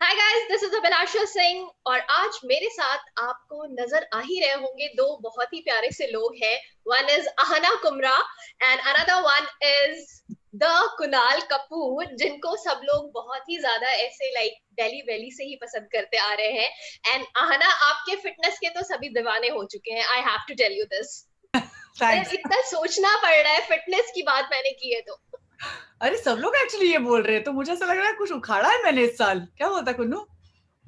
Hi guys, this is अभिलाषा सिंह और आज मेरे साथ आपको नजर आ ही रहे होंगे दो बहुत ही प्यारे से लोग हैं। One is Ahana Kumra and another one is the Kunal Kapoor, जिनको सब लोग बहुत ही ज्यादा ऐसे लाइक दिल्ली वैली से ही पसंद करते आ रहे हैं। एंड अहना, आपके फिटनेस के तो सभी दीवाने हो चुके हैं। I have to tell you this. Thanks. इतना सोचना पड़ रहा है फिटनेस की बात मैंने की है तो। अरे सब लोग एक्चुअली ये बोल रहे हैं, तो मुझे ऐसा लग रहा है कुछ उखाड़ा है मैंने इस साल। क्या बोलता कुन्नू?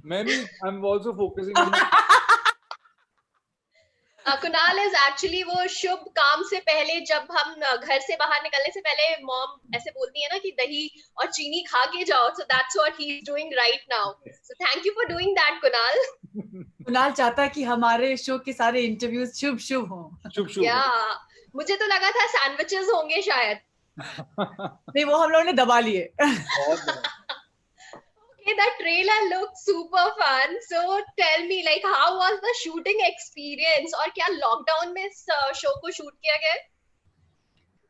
मैं भी I am also focusing on Kunal is actually वो शुभ काम से पहले, जब हम घर से बाहर निकलने से पहले मॉम ऐसे बोलती है ना कि दही और चीनी खा के जाओ, so that's what he is doing right now. So thank you for doing that Kunal. Kunal चाहता है कि हमारे शो के सारे इंटरव्यूज शुभ शुभ हों। शुभ शुभ। या मुझे तो लगा था सैंडविचेस होंगे शायद। नहीं, वो हम लोगों ने दबा लिए। Okay, that trailer looked super fun. So tell me, like, how was the shooting experience? और क्या लॉकडाउन में इस शो को शूट किया गया है?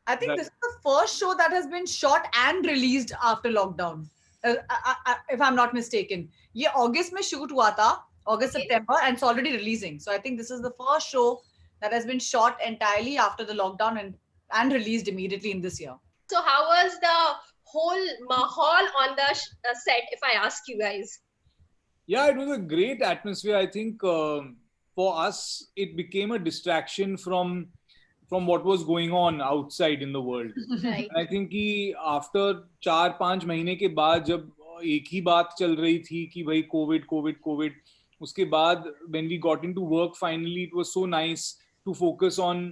I think this is the first show that has been shot and released after lockdown. If I'm not mistaken. ये अगस्त में शूट हुआ था, August, Okay. September, and it's already releasing. So I think this is the first show that has been shot entirely after the lockdown and released immediately in this year. So how was the whole mahal on the set, if I ask you guys? Yeah, it was a great atmosphere. I think for us, it became a distraction from what was going on outside in the world. Right. And I think कि after 4-5 महीने के बाद जब एक ही बात चल रही थी कि भाई कोविड, उसके बाद when we got into work, finally it was so nice to focus on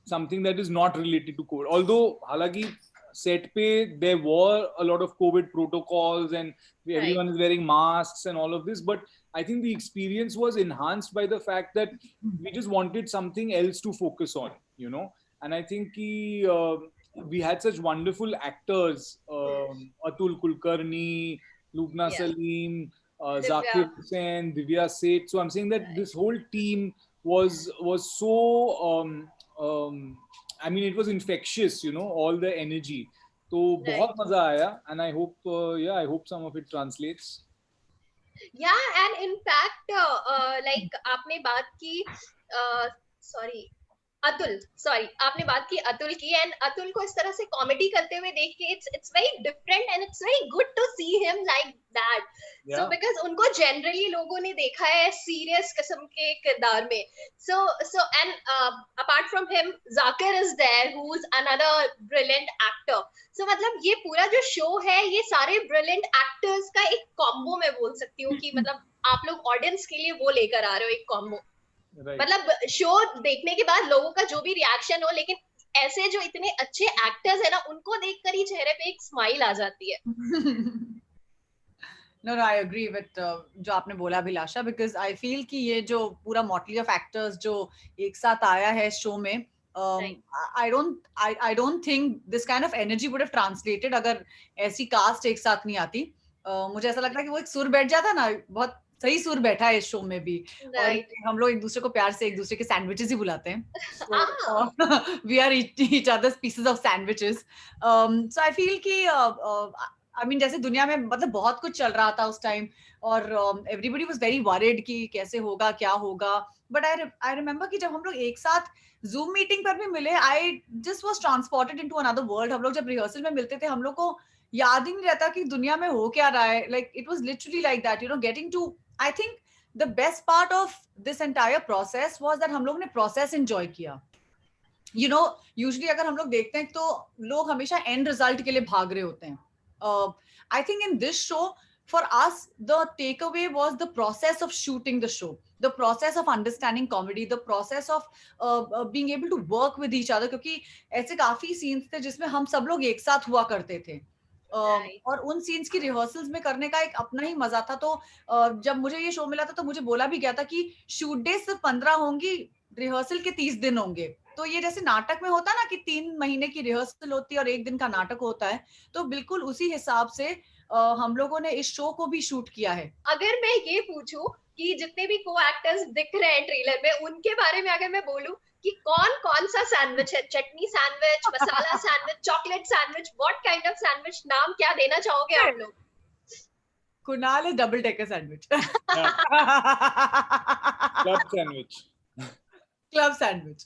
something that is not related to COVID. Although हालांकि set पे there were a lot of COVID protocols and everyone is wearing masks and all of this, but I think the experience was enhanced by the fact that we just wanted something else to focus on, you know. And I think we had such wonderful actors, Atul Kulkarni, Lubna Salim, Zakir Hussain, Divya Seth. So I'm saying that this whole team was so I mean, it was infectious, you know, all the energy. तो बहुत मजा आया, and I hope some of it translates. Yeah, and in fact, like आपने बात की, sorry, आपने बात की अतुल की, एंड अतुल को इस तरह से कॉमेडी करते हुए देख के it's very different and it's very good to see him like that. So because उनको जनरली लोगों ने देखा है सीरियस किस्म के किरदार में। So and apart from him Zakir is there who is another brilliant actor. So मतलब ये पूरा जो शो है ये सारे ब्रिलियंट एक्टर्स का एक कॉम्बो मैं बोल सकती हूँ कि मतलब आप लोग ऑडियंस के लिए वो लेकर आ रहे हो एक कॉम्बो। Right. मतलब शो देखने के बाद लोगों का जो भी रिएक्शन हो, लेकिन ऐसे जो इतने अच्छे एक्टर्स है ना, उनको देखकर ही चेहरे पे एक स्माइल आ जाती है। No, I agree with जो आपने बोला अभिलाषा, because I feel कि ये जो पूरा motley of actors जो एक साथ आया है शो में, I don't think this kind of energy would have translated अगर ऐसी कास्ट एक साथ नहीं आती। मुझे ऐसा लगता है कि वो एक सुर बैठ जाता ना, बहुत सही सुर बैठा है इस शो में भी। और हम लोग एक दूसरे को प्यार से एक दूसरे के सैंडविचेस ही बुलाते हैं। We are each other's pieces of sandwiches. So I feel कि I mean, जैसे दुनिया में मतलब बहुत कुछ चल रहा था उस टाइम, और everybody was very worried कि कैसे होगा, क्या होगा। But I remember कि जब हम लोग एक साथ Zoom मीटिंग पर भी मिले, I just was transported into another world. हम लोग जब रिहर्सल में मिलते थे, हम लोग को याद ही नहीं रहता कि दुनिया में हो क्या रहा है। Like it was literally like that, you know, getting to, I think the best part of this entire process was that हम लोग ने process enjoy किया। You know, usually अगर हम लोग देखते हैं तो लोग हमेशा end result के लिए भाग रहे होते हैं। I think in this show, for us, the takeaway was the process of shooting the show, the process of understanding comedy, the process of being able to work with each other, क्योंकि ऐसे काफी scenes थे जिसमें हम सब लोग एक साथ हुआ करते थे। और उन सीन्स की रिहर्सल्स में करने का एक अपना ही मजा था। तो जब मुझे ये शो मिला था तो मुझे बोला भी गया था कि शूट डे सिर्फ 15 होंगी, रिहर्सल के 30 दिन होंगे। तो ये जैसे नाटक में होता है ना कि 3 महीने की रिहर्सल होती है और 1 दिन का नाटक होता है, तो बिल्कुल उसी हिसाब से हम लोगों ने इस शो को भी शूट किया है। अगर मैं ये पूछूं कि जितने भी को एक्टर्स दिख रहे हैं ट्रेलर में, उनके बारे में अगर मैं बोलूं कि कौन कौन सा सैंडविच है, chutney sandwich, masala sandwich, chocolate sandwich, what kind of sandwich, नाम क्या देना चाहोगे आप लोग? Kunal is double decker sandwich. Club sandwich. Club sandwich.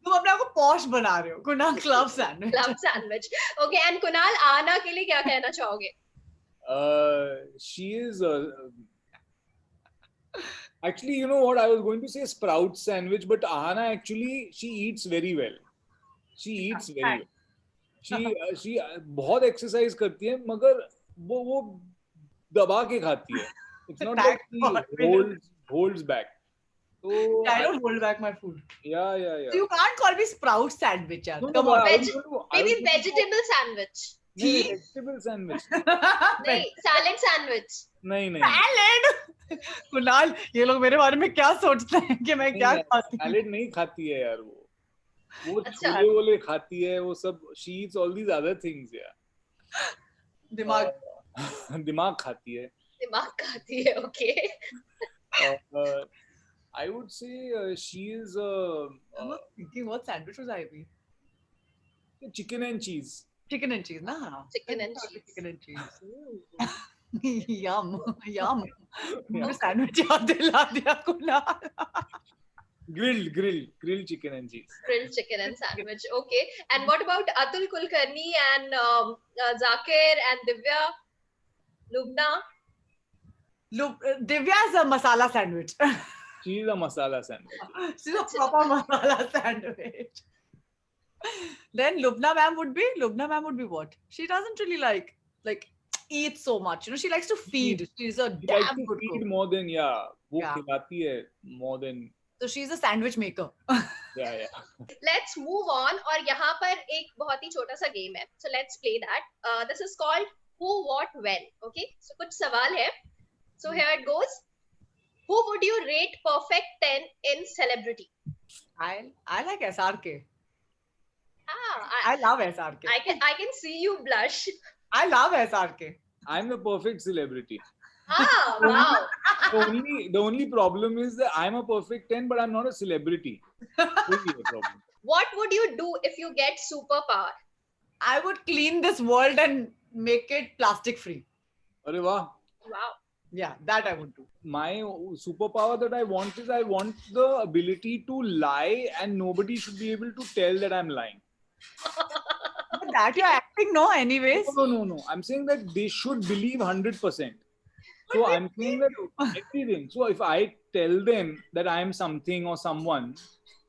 तुम अपने आप को पॉश बना रहे हो. Kunal club sandwich. Club sandwich. Okay, and Kunal, आना के लिए क्या कहना चाहोगे? She is actually, you know what, I was going to say sprout sandwich, but Ahana actually she eats very well. She eats very well. She बहुत exercise करती है, मगर वो दबा के खाती है. It's not like she holds back. So I don't hold back my food. Yeah. So you can't call me sprout sandwich. No, Come on. Maybe vegetable sandwich. नहीं, vegetable sandwich. नहीं, salad sandwich. नहीं. Salad. Kunal, ये लोग मेरे बारे में क्या सोचते हैं कि मैं क्या खाती हूँ? Salad नहीं खाती है यार वो छोले वोले खाती है, वो सब. She eats all these other things, yeah. दिमाग खाती है. दिमाग खाती है, okay. I would say she is I'm not thinking what sandwich was I eating? chicken and cheese. Chicken and cheese, na? Chicken and cheese. Chicken and cheese. Yum. मुझे sandwich याद दिला दिया Kunal. Grilled chicken and cheese. Grilled chicken and sandwich. Okay. And what about Atul Kulkarni and Zakir and Divya? Lubna? Divya is a masala sandwich. She is a masala sandwich. She's a proper masala sandwich. Then Lubna ma'am would be what? She doesn't really like eat so much. You know, she likes to feed. She's a damn good cook. More than वो खिलाती है more than. So she's a sandwich maker. Yeah. Let's move on. और यहाँ पर एक बहुत ही छोटा सा game है. So let's play that. This is called Who, What, When. Okay. So कुछ सवाल है. So here it goes. Who would you rate perfect 10 in celebrity? I like SRK. I love SRK. I can see you blush. I love SRK. I'm the perfect celebrity. Wow. The only problem is that I'm a perfect 10, but I'm not a celebrity. Only a problem. What would you do if you get superpower? I would clean this world and make it plastic free. Arey wah. Wow. Yeah, that I would do. My superpower that I want is I want the ability to lie and nobody should be able to tell that I'm lying. But that you're acting, no, anyways. No. I'm saying that they should believe 100%. So I'm saying that everything. So if I tell them that I am something or someone,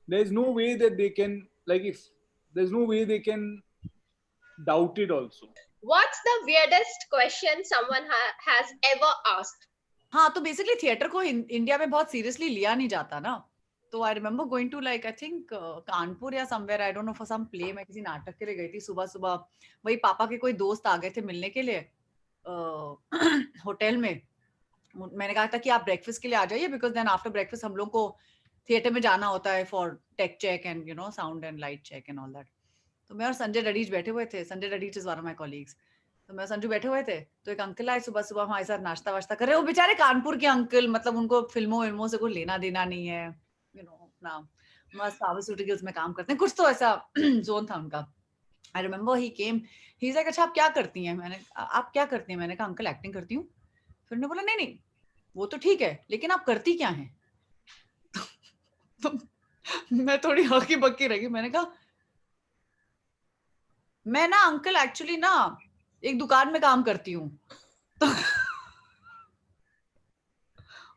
there's no way that they can, there's no way they can doubt it also. What's the weirdest question someone has ever asked? हाँ, तो basically theater को India में बहुत seriously लिया नहीं जाता ना. तो I remember going to I think Kanpur या somewhere, I don't know, for some play. मैं किसी नाटक के लिए गई थी. सुबह वही पापा के कोई दोस्त आ गए थे मिलने के लिए होटल में. मैंने कहा था कि आप ब्रेकफास्ट के लिए आ जाइए because then after breakfast हम लोग को थिएटर में जाना होता है for tech check and you know sound and light check and all that. तो मैं और संजय डडीज बैठे हुए थे. संजय डडीज is one of my colleagues. तो मैं संजू बैठे हुए थे. तो एक अंकल आए सुबह हमारे साथ नाश्ता वाश्ता कर रहे. वो बेचारे कानपुर के अंकल, मतलब उनको फिल्मों से कोई लेना देना नहीं है. यू नो, अपना मस्त फार्मास्यूटिकल्स में काम करते हैं. कुछ तो ऐसा जोन था उनका. I remember he came, he is like, अच्छा आप क्या करती हैं? आप क्या करती हैं? मैंने कहा अंकल एक्टिंग करती हूँ. फिर उन्होंने बोला नहीं वो तो ठीक है, लेकिन आप करती क्या हैं? तो मैं थोड़ी हकी बक्की रही. मैंने कहा मैं ना अंकल एक्चुअली ना एक दुकान में काम करती हूँ.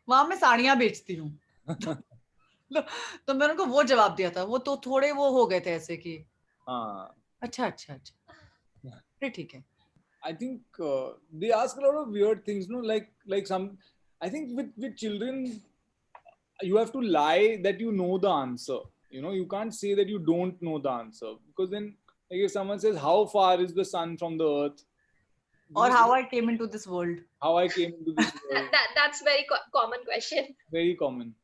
वहां मैं साड़ियां बेचती हूँ. तो मैंने उनको वो जवाब दिया था. वो तो थोड़े वो हो गए थे ऐसे कि अच्छा ठीक है. I think they ask a lot of weird things, no? Like some, I think with children, you have to lie that you know the answer. You know, you can't say that you don't know the answer, because then, like, if someone says, how far is the sun from the earth? Or how I came into this world. How I came into this world. That's very common question. Very common.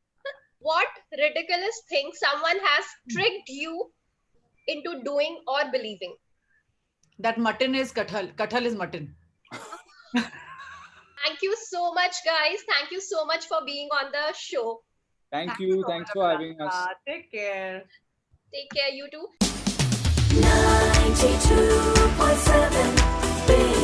What ridiculous thing someone has tricked you into doing or believing? That mutton is kathal. Kathal is mutton. Thank you so much, guys. Thank you so much for being on the show. Thank you. Thanks for having us. Take care. Take care, you too. 92.7